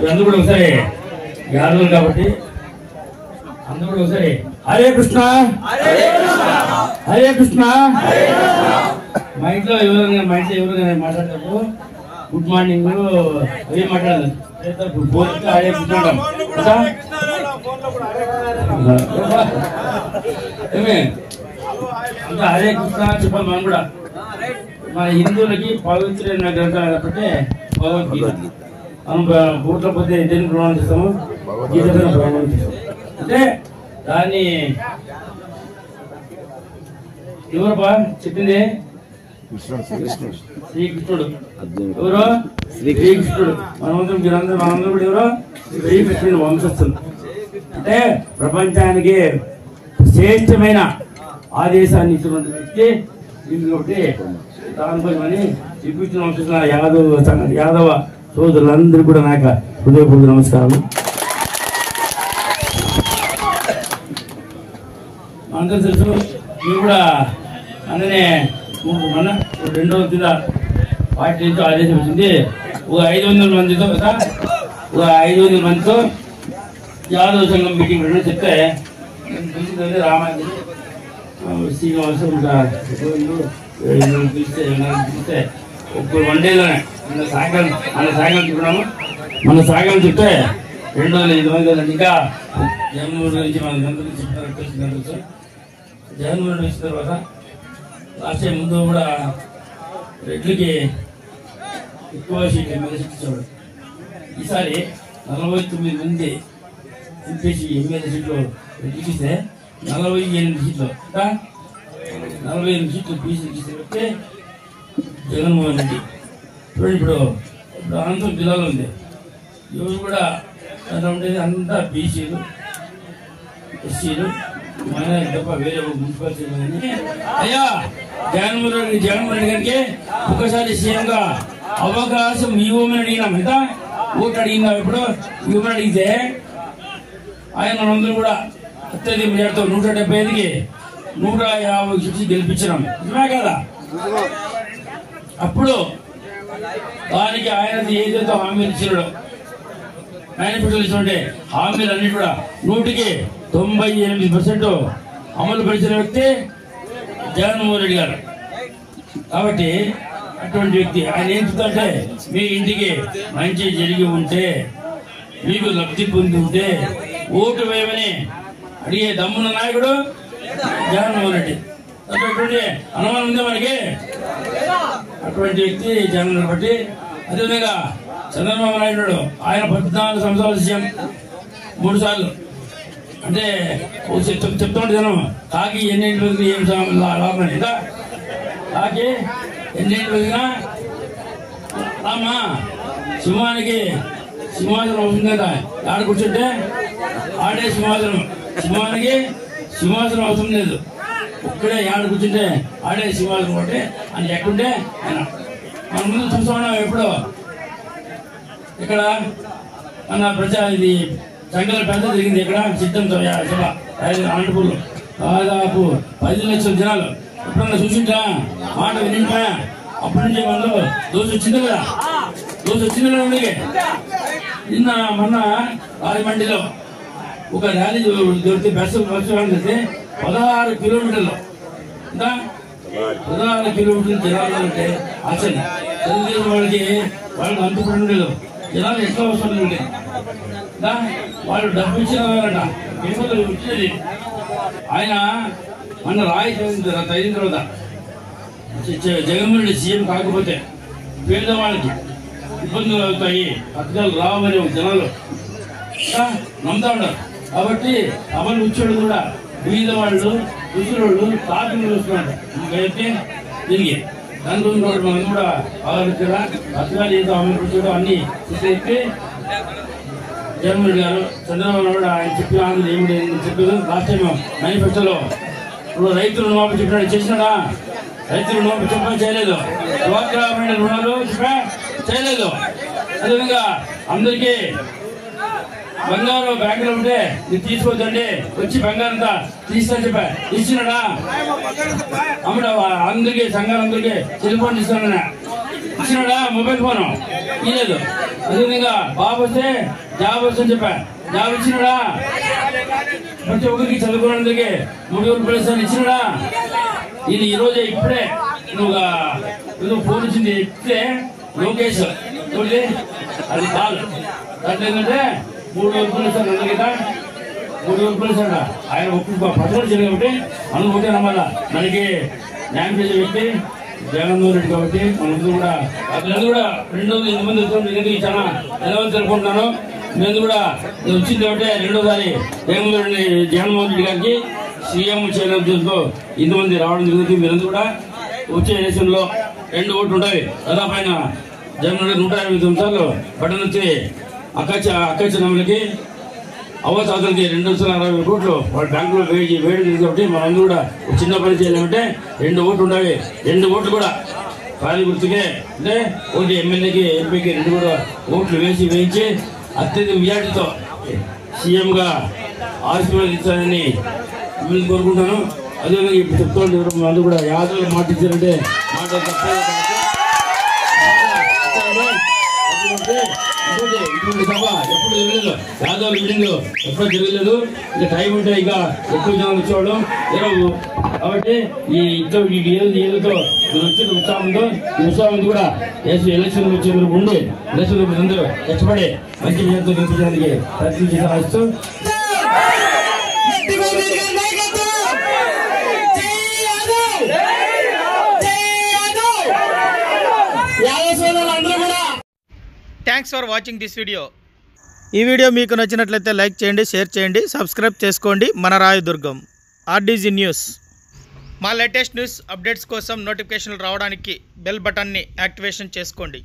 అందరూ కూడా ఒకసారి యాదవులు కాబట్టి అందరూ కూడా ఒకసారి హరే కృష్ణ హరే కృష్ణ. మా ఇంట్లో ఎవరైనా మాట్లాడేటప్పుడు గుడ్ మార్నింగ్ అవి మాట్లాడదు హరే కృష్ణ అంతా హరే కృష్ణ చెప్పాలి. మనం కూడా మన హిందువులకి పవిత్రమైన గ్రంథాలు కాబట్టి భగవద్గీత మనం బూట్ల పోతే దేని ప్రమాణం చేస్తాము, గీత ప్రమాణం చేస్తాము. అంటే దాన్ని ఎవరబ్బా చెప్పింది? శ్రీకృష్ణుడు. ఎవరు? శ్రీకృష్ణుడు. మనందరూ కూడా ఎవరో శ్రీకృష్ణుడు వంశస్థులు. అంటే ప్రపంచానికి శ్రేష్టమైన ఆదేశాన్ని ఇచ్చినటువంటి వ్యక్తి కాబట్టి దానికోసమని శ్రీకృష్ణ వంశస్థుల యాదవ సోదరులందరూ కూడా నాకు హృదయపూర్వక నమస్కారం. అందరూ తెలుసు, మీరు కూడా అందునే మన 2 రోజుల కింద పార్టీ నుంచి ఆదేశం వచ్చింది. ఒక 500 మందితో కదా, ఒక 500 మందితో యాదవ సంఘం మీటింగ్ పెట్టడం చెప్తే రామాయణ శ్రీనివాసం పిలిస్తే ఒక 1 డేలోనే మన సాయంకాలం చెప్పినాము. మన సాయంకాలం చెప్తే 205 మంది. ఇంకా జగన్మోహన్ గురించి మన గంటలు చెప్పినారు. జగన్మోహన్ వచ్చిన తర్వాత లాస్ట్ టైం ముందు కూడా రెడ్లకి ఎక్కువ సీట్లు ఎమ్మెల్యే ఇచ్చేవాడు. ఈసారి 49 మంది ఎంపీసీ ఎమ్మెల్యే సీట్లు రెడ్లకి ఇస్తే 48 సీట్లు 48 సీట్లు బీసీకి ఇస్తే జగన్మోహన్ రెడ్డి. ఇప్పుడు అనంతరం జిల్లాలో ఉంది. ఎవరు కూడా ఉండేది అంతా బీసీలు, ఎస్సీలు, మన తప్ప వేరే మున్సిపాలిటీ. అయ్యా జగన్మోహన్ రెడ్డి గారికి ఒకసారి సీఎంగా అవకాశం ఇవ్వమని అడిగినాం. ఎంత ఓటు అడిగినాం, ఎప్పుడు ఇవ్వమని అడిగితే ఆయన మనందరూ కూడా అత్యధిక మెజార్టీతో 175కి 156 గెలిపించినాం. నిజమే కదా? అప్పుడు దానికి ఆయన ఏదైతే హామీలు ఇచ్చినాడో మేనిఫెస్టోలు ఇచ్చినట్టే హామీలు అన్ని కూడా 100% అమలు పరిచిన వ్యక్తి జగన్మోహన్ రెడ్డి గారు. కాబట్టి అటువంటి వ్యక్తి ఆయన ఏం చెప్తారంటే, మీ ఇంటికి మంచి జరిగి ఉంటే, మీకు లబ్ధి పొంది ఉంటే ఓటు వేయమని అడిగే దమ్మున్న నాయకుడు జగన్మోహన్ రెడ్డి. అటువంటి అనుమానం ఉంది మనకి. అటువంటి వ్యక్తి జగన్ బట్టి. అదేవిధంగా చంద్రబాబు నాయుడు ఆయన 14 సంవత్సరాల సీఎం 3 సార్లు. అంటే చెప్తుంటే జనం కాకి ఎన్నింటి రోజులు ఏం లాభం లేదా, కాకి ఎన్నింటి రోజున రామా సింహానికి సింహాసనం అవుతుంది కదా, ఆడ కూర్చుంటే ఆడే సింహాసనం. సింహానికి సింహాసనం అవసరం లేదు, ఒక్కడే ఆడ కూర్చుంటే ఆడే సింహాసనం ఒకటి అని ఎక్కడుంటే ఆయన. మన ముందు చూస్తా ఉన్నాం. ఎప్పుడు ఇక్కడ మన ఇది సంఘాల పెద్ద జరిగింది. ఇక్కడ సిద్ధంతో సభ అనంతపూర్లో దాదాపు 10 లక్షల జనాలు. ఎప్పుడన్నా చూసింటా, మాట వినింటా. అప్పటి నుంచి మనలో దోశ వచ్చింది కదా, ఉండే. నిన్న మొన్న రాజమండ్రిలో ఒక ర్యాలీ దొరికితే బస్సు వెళ్తే 16 కిలోమీటర్లు, ఇంకా 16 కిలోమీటర్లు జనాలు అంటే ఆశ్చర్యం. తెలుగుదేశం వాళ్ళకి అంతుపడి ఉండేది. జనాలు ఎట్లా వస్తుంది ఉండే, వాళ్ళు డబ్బు ఇచ్చినారట. వచ్చేది ఆయన మన రాయి తగిన తర్వాత జగన్మోహన్ రెడ్డి సీఎం కాకపోతే పేదవాళ్ళకి ఇబ్బందులు అవుతాయి, పథకాలు రావని జనాలు నమ్ముతా ఉన్నారు. కాబట్టి అమలు వచ్చేవాళ్ళు కూడా బీద వాళ్ళు, రుచులు తాపిని చూస్తున్నారు. ఇంకైతే తిరిగి దాని గురించి మనం కూడా ఆలోచించడా పథకాలు ఏదో అమలు వచ్చేయడం అన్ని చెప్పి జగన్మోహన్ రెడ్డి గారు చంద్రబాబు నాయుడు ఆయన చెప్పిన ఏమిటి చెప్పారు. లాస్ట్ టైం మేనిఫెస్టోలో ఇప్పుడు రైతు రుణమాఫీ చెప్పినట్టు చేసినాడా? రైతు రుణమాఫీ చెప్పడం చేయలేదు. డ్వాక్రా మహిళల రుణాలు చేయలేదు. అదేవిధంగా అందరికీ బంగారం బ్యాంకులో ఉంటే మీరు తీసుకోవద్దండి, వచ్చి బంగారంతా తీసుకొని చెప్పా ఇచ్చినాడా? అమ్మడ అందరికీ సంఘాలందరికీ సెల్ ఫోన్ ఇస్తానన్నా ఇచ్చినాడా? మొబైల్ ఫోను ఇవ్వలేదు. అదేవిధంగా బాబు వస్తే జాబ్ వస్తుందని చెప్పా, జాబ్ ఇచ్చినాడా? ప్రతి ఒక్కరికి చదువుకున్నందుకే 3,000 రూపాయలు ఇచ్చినాడా? ఇది ఈ రోజే ఇప్పుడే నువ్వు ఫోన్ ఇచ్చింది ఇప్పుడే లోకేష్ చూడండి, అది కాల్ దాంట్లో ఏంటంటే 3,000 రూపాయలు ఇస్తారు అందరికీ, 3,000 రూపాయలు ఇస్తాడ. ఆయన ఒక్క పథకాలు జరిగి కాబట్టి అందుకు ఒకటే నమ్మాల, మనకి న్యాయం చేసే వ్యక్తి జగన్మోహన్ రెడ్డి కాబట్టి మనందరూ కూడా అతను కూడా 200 మంది వస్తుంది. చాలా నిలవని తెలుపుకుంటున్నాను. నేను కూడా వచ్చింది కాబట్టి రెండోసారి జగన్మోహన్ రెడ్డి గారికి సీఎం చేయడం చూసుకో ఇంతమంది రావడం జరుగుతుంది. మీరందరూ కూడా వచ్చే ఎలక్షన్ లో 2 ఓట్లు ఉంటాయి. దాదాపు ఆయన జగన్మోహన్ రెడ్డి 159 సార్లు బటన్ వచ్చి అక్కచెల్లెమ్మలకి అవ్వతాతలకి 260 కోట్లు వాళ్ళ బ్యాంకులో వేడి కాబట్టి మనందరూ కూడా చిన్న పని చేయాలంటే 2 ఓట్లు ఉండాలి. 2 ఓట్లు కూడా ఖాళీ గుర్తుకే అంటే ఒకటి ఎమ్మెల్యేకి ఎంపీకి 2 కూడా ఓట్లు వేయించి అత్యధిక మెజార్టీతో సీఎంగా ఆశీర్వదించాలని మిమ్మల్ని కోరుకుంటాను. అదేవిధంగా ఇప్పుడు చెప్తూ అందరూ కూడా యాదవ్ మాట ఇచ్చారంటే మాట ఇటువంటి సభ ఎప్పుడు జరగలేదు, యాదవ్ మీటింగ్ ఎప్పుడు జరగలేదు. ఇంకా టైం ఉంటే ఇంకా ఎక్కువ జనం వచ్చేవాడు కాబట్టి ఈ ఇంట్లో ఏళ్ళతో వచ్చిన ఉత్సాహంతో ఈ ఉత్సాహం కూడా ఎలక్షన్ వచ్చే ఉండి ఎలక్షన్ అందరూ కష్టపడి మంచి విజయంతో గెలిపించడానికి ప్రయత్నం చేస్తూ thanks for watching this video. ఈ వీడియో మీకు నచ్చినట్లయితే లైక్ చేయండి, షేర్ చేయండి, సబ్స్క్రైబ్ చేసుకోండి. మన రాయదుర్గం ఆర్డీజీ న్యూస్. మా లేటెస్ట్ న్యూస్ అప్డేట్స్ కోసం నోటిఫికేషన్లు రావడానికి బెల్ బటన్ని యాక్టివేషన్ చేసుకోండి.